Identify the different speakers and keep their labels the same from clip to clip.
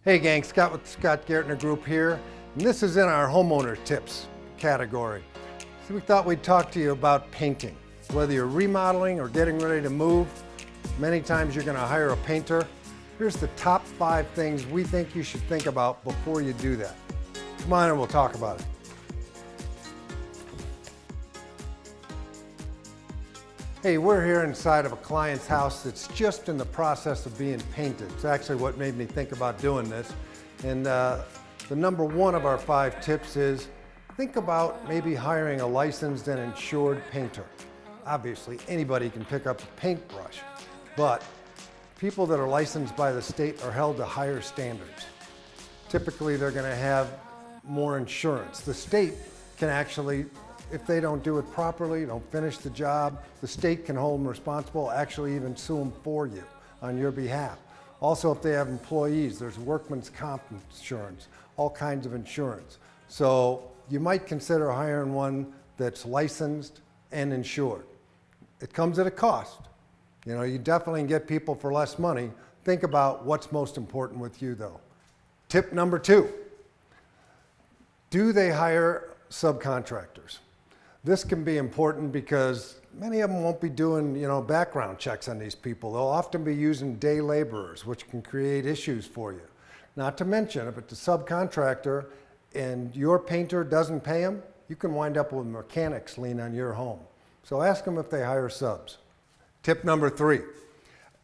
Speaker 1: Hey gang, Scott with the Scott Gaertner Group here, and this is in our homeowner tips category. So we thought we'd talk to you about painting. Whether you're remodeling or getting ready to move, many times you're going to hire a painter. Here's the top 5 things we think you should think about before you do that. Come on and we'll talk about it. Hey, we're here inside of a client's house that's just in the process of being painted. It's actually what made me think about doing this. And the number 1 of our 5 tips is think about maybe hiring a licensed and insured painter. Obviously, anybody can pick up a paintbrush, but people that are licensed by the state are held to higher standards. Typically, they're going to have more insurance. The state can actually, if they don't do it properly, don't finish the job, the state can hold them responsible, actually even sue them for you on your behalf. Also, if they have employees, there's workman's comp insurance, all kinds of insurance. So you might consider hiring one that's licensed and insured. It comes at a cost. You know, you definitely can get people for less money. Think about what's most important with you though. Tip number 2, do they hire subcontractors? This can be important because many of them won't be doing, background checks on these people. They'll often be using day laborers, which can create issues for you. Not to mention, if it's a subcontractor and your painter doesn't pay them, you can wind up with a mechanics lien on your home. So ask them if they hire subs. Tip number 3,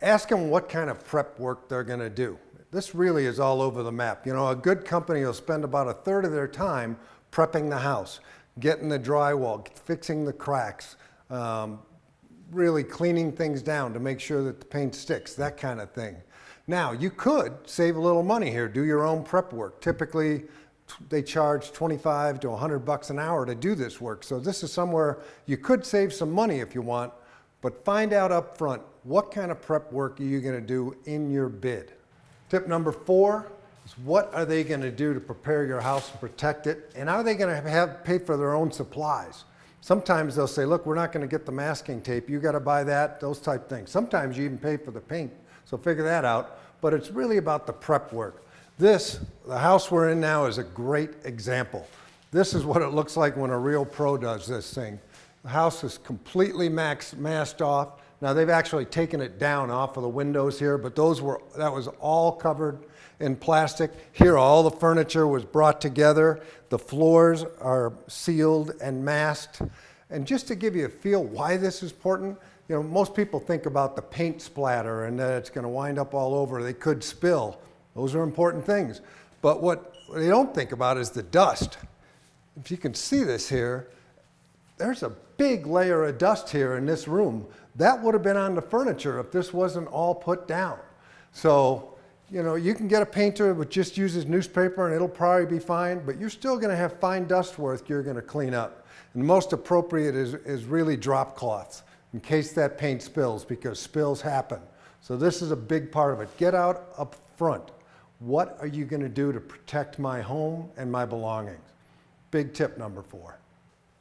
Speaker 1: ask them what kind of prep work they're going to do. This really is all over the map. A good company will spend about 1/3 of their time prepping the house, getting the drywall, fixing the cracks, really cleaning things down to make sure that the paint sticks, that kind of thing. Now, you could save a little money here, do your own prep work. Typically, they charge $25 to $100 an hour to do this work. So this is somewhere you could save some money if you want, but find out up front what kind of prep work are you going to do in your bid. Tip number 4 is what are they going to do to prepare your house and protect it, and are they going to pay for their own supplies? Sometimes they'll say, look, we're not going to get the masking tape, you got to buy that, those type things. Sometimes you even pay for the paint, so figure that out, but it's really about the prep work. The house we're in now is a great example. This is what it looks like when a real pro does this thing. The house is completely masked off. Now they've actually taken it down off of the windows here, but that was all covered in plastic. Here all the furniture was brought together. The floors are sealed and masked. And just to give you a feel why this is important, most people think about the paint splatter and that it's going to wind up all over. They could spill. Those are important things. But what they don't think about is the dust. If you can see this here, there's a big layer of dust here in this room. That would have been on the furniture if this wasn't all put down. So, you can get a painter that just uses newspaper and it'll probably be fine, but you're still going to have fine dust work you're going to clean up. And the most appropriate is really drop cloths in case that paint spills, because spills happen. So this is a big part of it. Get out up front. What are you going to do to protect my home and my belongings? Big tip number 4.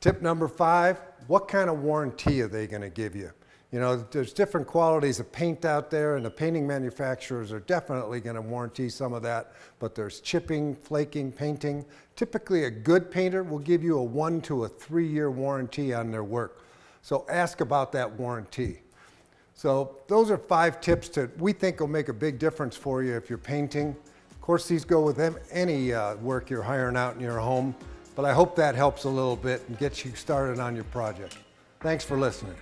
Speaker 1: Tip number 5, what kind of warranty are they going to give you? There's different qualities of paint out there, and the painting manufacturers are definitely going to warranty some of that, but there's chipping, flaking, painting. Typically, a good painter will give you a 1 to 3 year warranty on their work. So ask about that warranty. So those are 5 tips that we think will make a big difference for you if you're painting. Of course, these go with any work you're hiring out in your home, but I hope that helps a little bit and gets you started on your project. Thanks for listening.